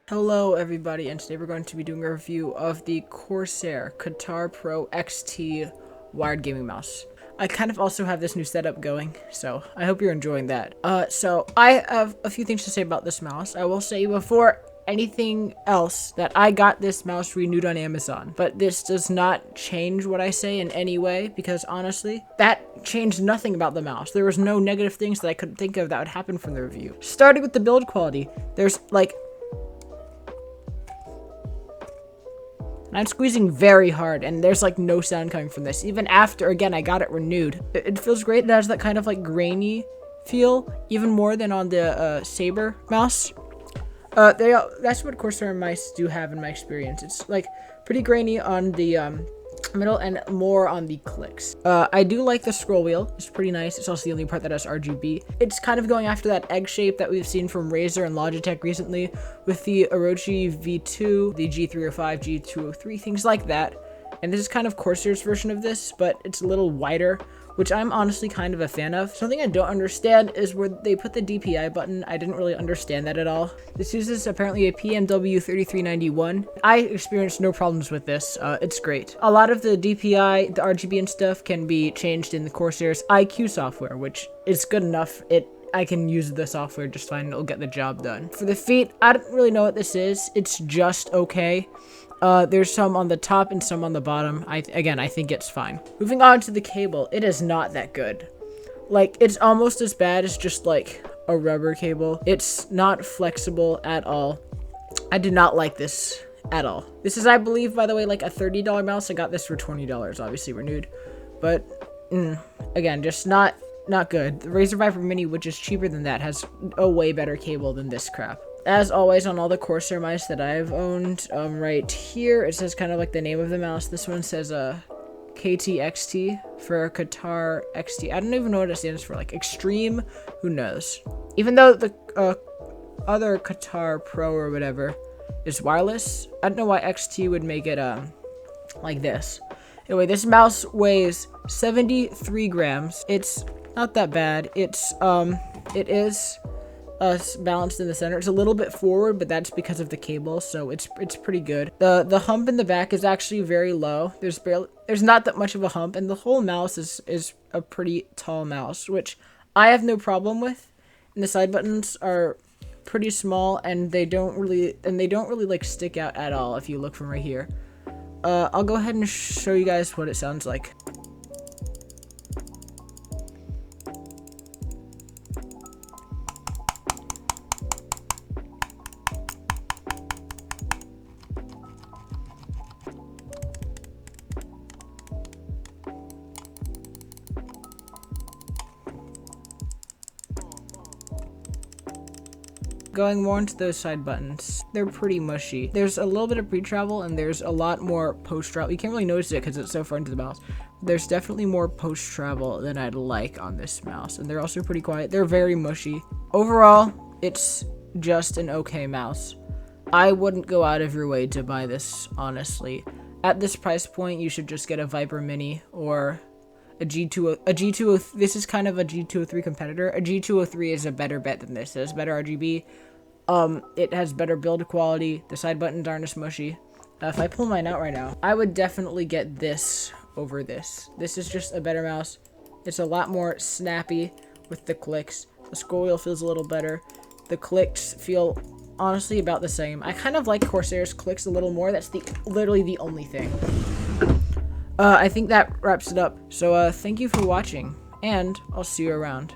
Hello everybody, and today we're going to be doing a review of the Corsair Katar Pro XT wired gaming mouse. I kind of also have this new setup going, so I hope you're enjoying that. So I have a few things to say about this mouse. I will say before anything else that I got this mouse renewed on Amazon, but this does not change what I say in any way, because honestly, that changed nothing about the mouse. There was no negative things that I could think of that would happen from the review. Starting with the build quality, there's like, I'm squeezing very hard, and there's like no sound coming from this. Even after, again, I got it renewed. It feels great. It has that kind of like grainy feel, even more than on the Saber mouse. That's what Corsair mice do have in my experience. It's like pretty grainy on the middle and more on the clicks. I do like the scroll wheel. It's pretty nice. It's also the only part that has RGB. It's kind of going after that egg shape that we've seen from Razer and Logitech recently with the Orochi V2, the G305, G203, things like that. And this is kind of Corsair's version of this, but it's a little wider, which I'm honestly kind of a fan of. Something I don't understand is where they put the DPI button. I didn't really understand that at all. This uses apparently a PMW 3391. I experienced no problems with this. It's great. A lot of the DPI, the RGB and stuff can be changed in the Corsair's IQ software, which is good enough. I can use the software just fine. It'll get the job done. For the feet, I don't really know what this is. It's just okay. There's some on the top and some on the bottom. I think it's fine. Moving on to the cable, it is not that good. Like, it's almost as bad as just like a rubber cable. It's not flexible at all. I did not like this at all. This is, I believe, by the way, like a $30 mouse. I got this for $20, obviously renewed, but again, just not good. The Razer Viper Mini, which is cheaper than that, has a way better cable than this crap. As always, on all the Corsair mice that I've owned, right here, it says kind of like the name of the mouse. This one says KTXT for Katar XT. I don't even know what it stands for, like extreme, who knows. Even though the other Katar Pro or whatever is wireless, I don't know why XT would make it like this. Anyway, this mouse weighs 73 grams. It's not that bad. It is balanced in the center. It's a little bit forward, but that's because of the cable, so it's pretty good. The hump in the back is actually very low. There's not that much of a hump, and the whole mouse is a pretty tall mouse, which I have no problem with. And the side buttons are pretty small, and they don't really like stick out at all if you look from right here. I'll go ahead and show you guys what it sounds like. Going more into those side buttons, they're pretty mushy. There's a little bit of pre-travel, and there's a lot more post-travel. You can't really notice it because it's so far into the mouse. There's definitely more post-travel than I'd like on this mouse, and they're also pretty quiet. They're very mushy. Overall, it's just an okay mouse. I wouldn't go out of your way to buy this, honestly. At this price point, you should just get a Viper Mini or a G203. This is kind of a G203 competitor. A G203 is a better bet than this. It has better RGB. It has better build quality. The side buttons aren't as mushy. If I pull mine out right now, I would definitely get this over this. This is just a better mouse. It's a lot more snappy with the clicks. The scroll wheel feels a little better. The clicks feel honestly about the same. I kind of like Corsair's clicks a little more. That's literally the only thing. I think that wraps it up. So thank you for watching, and I'll see you around.